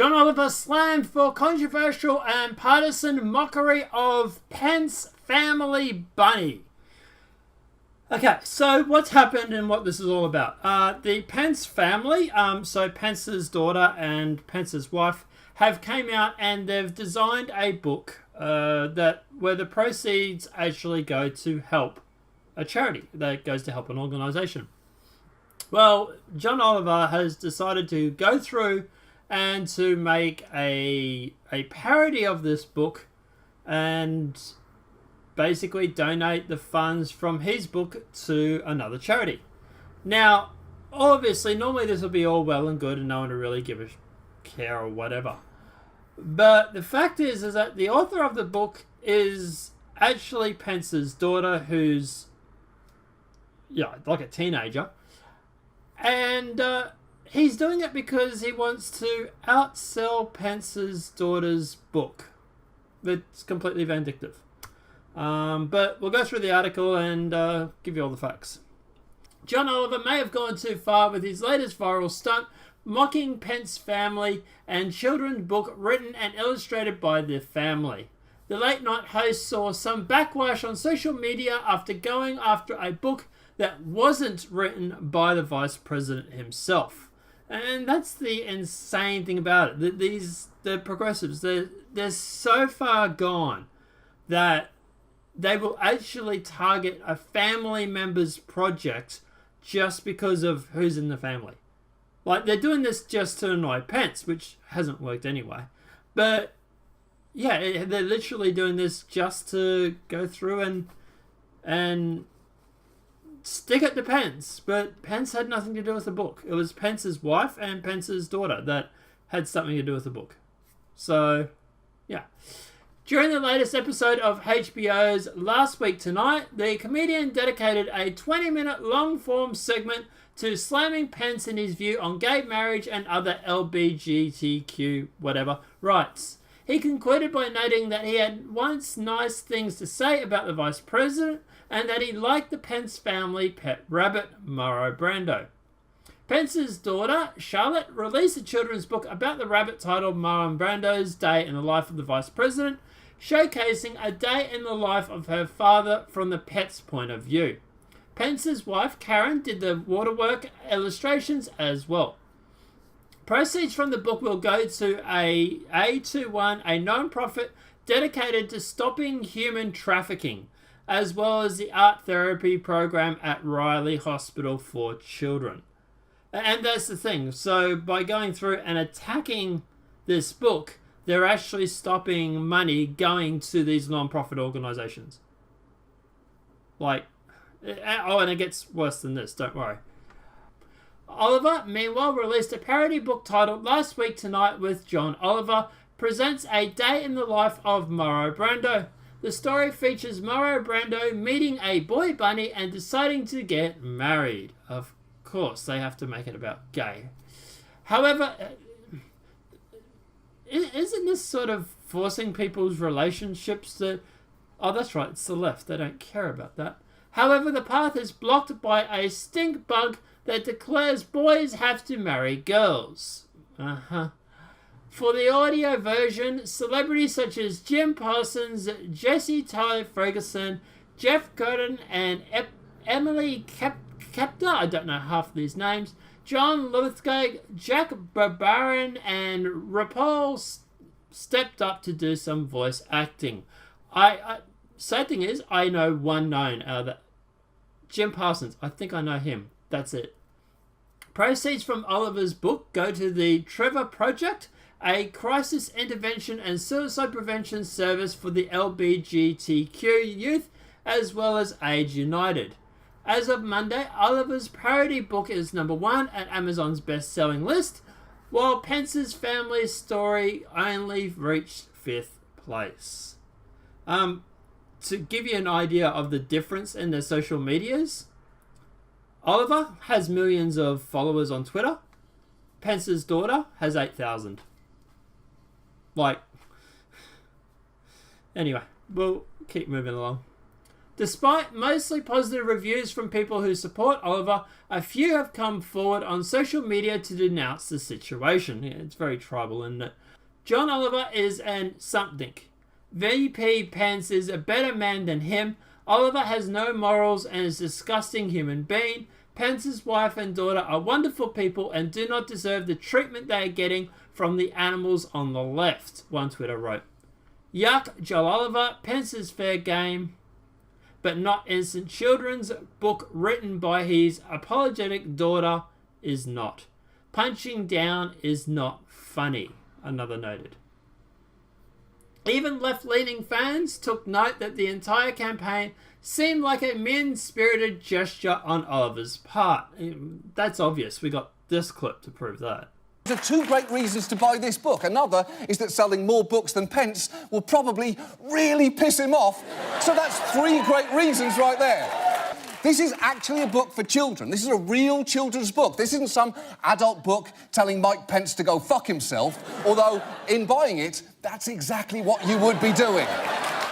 John Oliver slammed for controversial and partisan mockery of Pence family bunny. Okay, so what's happened and what this is all about? The Pence family, so Pence's daughter and Pence's wife, have came out and they've designed a book where the proceeds actually go to help a charity that goes to help an organisation. Well, John Oliver has decided to go through and to make a parody of this book and basically donate the funds from his book to another charity. Now, obviously, normally this will be all well and good and no one will really give a care or whatever. But the fact is that the author of the book is actually Pence's daughter, who's like a teenager. And he's doing it because he wants to outsell Pence's daughter's book. It's completely vindictive. But we'll go through the article and give you all the facts. John Oliver may have gone too far with his latest viral stunt, mocking Pence family and children's book written and illustrated by the family. The late night host saw some backlash on social media after going after a book that wasn't written by the vice president himself. And that's the insane thing about it. The progressives, they're so far gone that they will actually target a family member's project just because of who's in the family. Like, they're doing this just to annoy Pence, which hasn't worked anyway. But, yeah, they're literally doing this just to go through and stick it to Pence. But Pence had nothing to do with the book. It was Pence's wife and Pence's daughter that had something to do with the book. So, yeah. During the latest episode of HBO's Last Week Tonight, the comedian dedicated a 20-minute long-form segment to slamming Pence in his view on gay marriage and other LGBTQ rights. He concluded by noting that he had once nice things to say about the vice president and that he liked the Pence family pet rabbit, Mauro Brando. Pence's daughter, Charlotte, released a children's book about the rabbit titled Mauro Brando's Day in the Life of the Vice President, showcasing a day in the life of her father from the pet's point of view. Pence's wife, Karen, did the waterwork illustrations as well. Proceeds from the book will go to A21, a non-profit dedicated to stopping human trafficking, as well as the art therapy program at Riley Hospital for Children. And that's the thing. So by going through and attacking this book, they're actually stopping money going to these non-profit organizations. And it gets worse than this, don't worry. Oliver, meanwhile, released a parody book titled Last Week Tonight with John Oliver, presents a day in the life of Mauro Brando. The story features Mauro Brando meeting a boy bunny and deciding to get married. Of course, they have to make it about gay. However, isn't this sort of forcing people's relationships to... Oh, that's right, it's the left. They don't care about that. However, the path is blocked by a stink bug that declares boys have to marry girls. For the audio version, celebrities such as Jim Parsons, Jesse Tyler Ferguson, Jeff Gordon, and Emily Kepner, I don't know half of these names, John Lithgow, Jack Barbarin, and Rapol stepped up to do some voice acting. Sad thing is, I know one known out of that. Jim Parsons. I think I know him. That's it. Proceeds from Oliver's book go to the Trevor Project, a crisis intervention and suicide prevention service for the LGBTQ youth, as well as AIDS United. As of Monday, Oliver's parody book is #1 at Amazon's best-selling list, while Pence's family story only reached 5th place. To give you an idea of the difference in their social medias, Oliver has millions of followers on Twitter. Pence's daughter has 8,000. Anyway, we'll keep moving along. Despite mostly positive reviews from people who support Oliver, a few have come forward on social media to denounce the situation. Yeah, it's very tribal, isn't it? John Oliver is an something. VP Pence is a better man than him. Oliver has no morals and is a disgusting human being. Pence's wife and daughter are wonderful people and do not deserve the treatment they are getting from the animals on the left, one Twitter wrote. Yuck, Joe Oliver, Pence is fair game, but not innocent children's book written by his apologetic daughter is not. Punching down is not funny, another noted. Even left-leaning fans took note that the entire campaign seemed like a mean-spirited gesture on Oliver's part. That's obvious. We got this clip to prove that. There are two great reasons to buy this book. Another is that selling more books than Pence will probably really piss him off. So that's three great reasons right there. This is actually a book for children. This is a real children's book. This isn't some adult book telling Mike Pence to go fuck himself, although in buying it, that's exactly what you would be doing.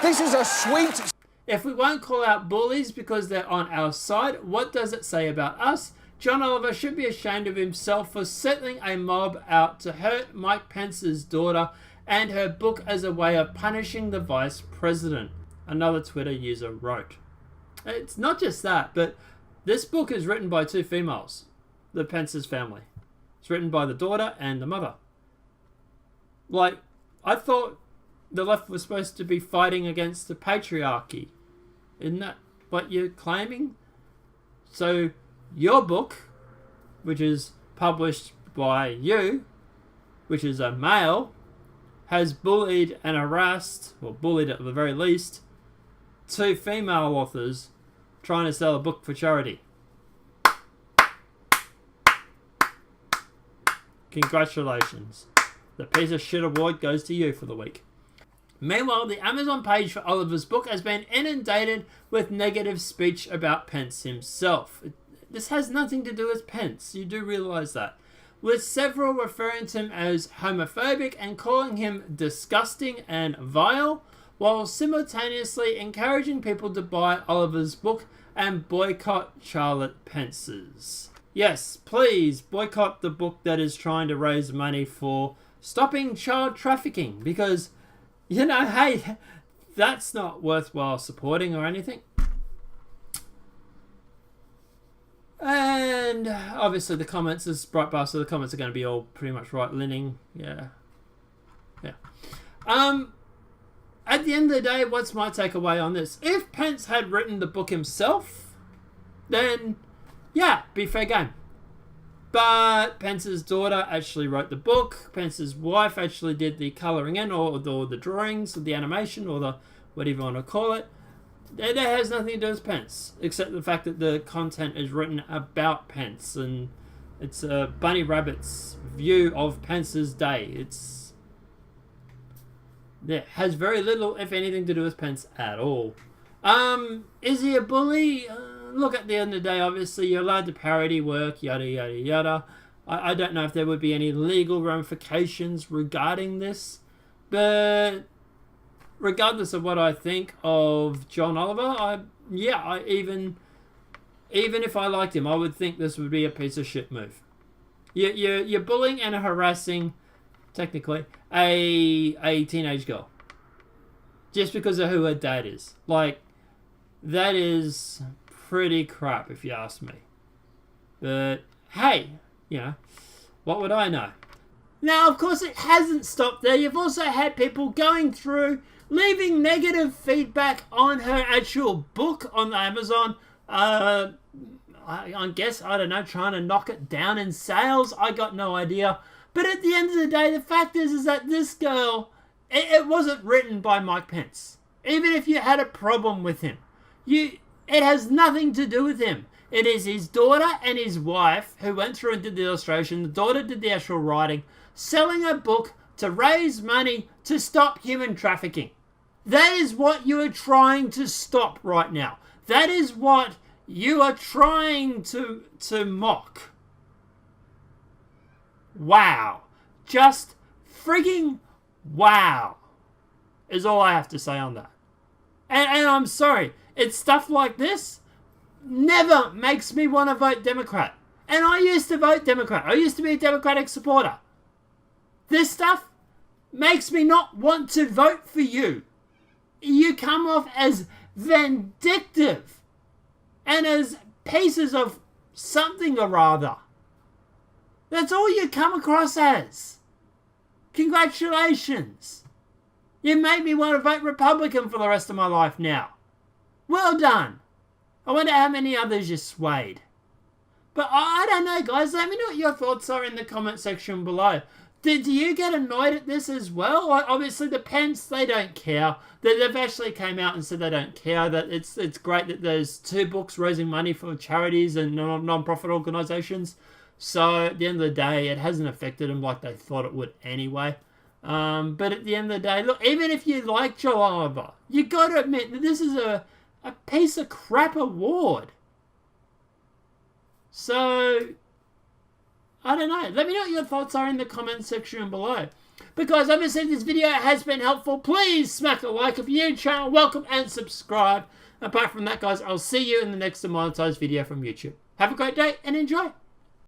This is a sweet... If we won't call out bullies because they're on our side, what does it say about us? John Oliver should be ashamed of himself for settling a mob out to hurt Mike Pence's daughter and her book as a way of punishing the vice president, another Twitter user wrote. It's not just that, but this book is written by two females, the Pence's family. It's written by the daughter and the mother. Like, I thought the left was supposed to be fighting against the patriarchy. Isn't that what you're claiming? So, your book, which is published by you, which is a male, has bullied and harassed, or bullied at the very least, two female authors trying to sell a book for charity. Congratulations. The piece of shit award goes to you for the week. Meanwhile, the Amazon page for Oliver's book has been inundated with negative speech about Pence himself. This has nothing to do with Pence, you do realise that. With several referring to him as homophobic and calling him disgusting and vile, while simultaneously encouraging people to buy Oliver's book and boycott Charlotte Pence's. Yes, please boycott the book that is trying to raise money for stopping child trafficking, because, you know, hey, that's not worthwhile supporting or anything. And obviously the comments, this Breitbart, so the comments are going to be all pretty much right-leaning. Yeah. At the end of the day, what's my takeaway on this? If Pence had written the book himself, then, yeah, be fair game. But Pence's daughter actually wrote the book. Pence's wife actually did the colouring in, or the drawings, or the animation, or the whatever you want to call it. That has nothing to do with Pence, except the fact that the content is written about Pence, and it's a bunny rabbit's view of Pence's day. It has very little, if anything, to do with Pence at all. Is he a bully? Look, at the end of the day, obviously, you're allowed to parody work, yada, yada, yada. I don't know if there would be any legal ramifications regarding this, but regardless of what I think of John Oliver, even if I liked him, I would think this would be a piece of shit move. You're bullying and harassing, technically, a teenage girl just because of who her dad is. Like, that is pretty crap, if you ask me. But hey, you know, what would I know? Now, of course, it hasn't stopped there. You've also had people going through, leaving negative feedback on her actual book on Amazon. I guess, I don't know, trying to knock it down in sales. I got no idea. But at the end of the day, the fact is that this girl, it wasn't written by Mike Pence. Even if you had a problem with him, it has nothing to do with him. It is his daughter and his wife who went through and did the illustration. The daughter did the actual writing, selling a book to raise money to stop human trafficking. That is what you are trying to stop right now. That is what you are trying to mock. Wow. Just frigging wow is all I have to say on that. And I'm sorry, it's stuff like this never makes me want to vote Democrat. And I used to vote Democrat. I used to be a Democratic supporter. This stuff makes me not want to vote for you. You come off as vindictive and as pieces of something or other. That's all you come across as. Congratulations. You made me want to vote Republican for the rest of my life now. Well done. I wonder how many others you swayed. But I don't know, guys. Let me know what your thoughts are in the comment section below. Do you get annoyed at this as well? Obviously, the Pence, they don't care. They've actually came out and said they don't care. That it's great that there's 2 books raising money for charities and non-profit organisations. So at the end of the day, it hasn't affected them like they thought it would anyway. But at the end of the day, look, even if you like Joe Oliver, you got to admit that this is a piece of crap award. So, I don't know. Let me know what your thoughts are in the comment section below. But guys, obviously this video has been helpful. Please smack a like. If you're new to the channel, welcome and subscribe. Apart from that, guys, I'll see you in the next demonetized video from YouTube. Have a great day and enjoy.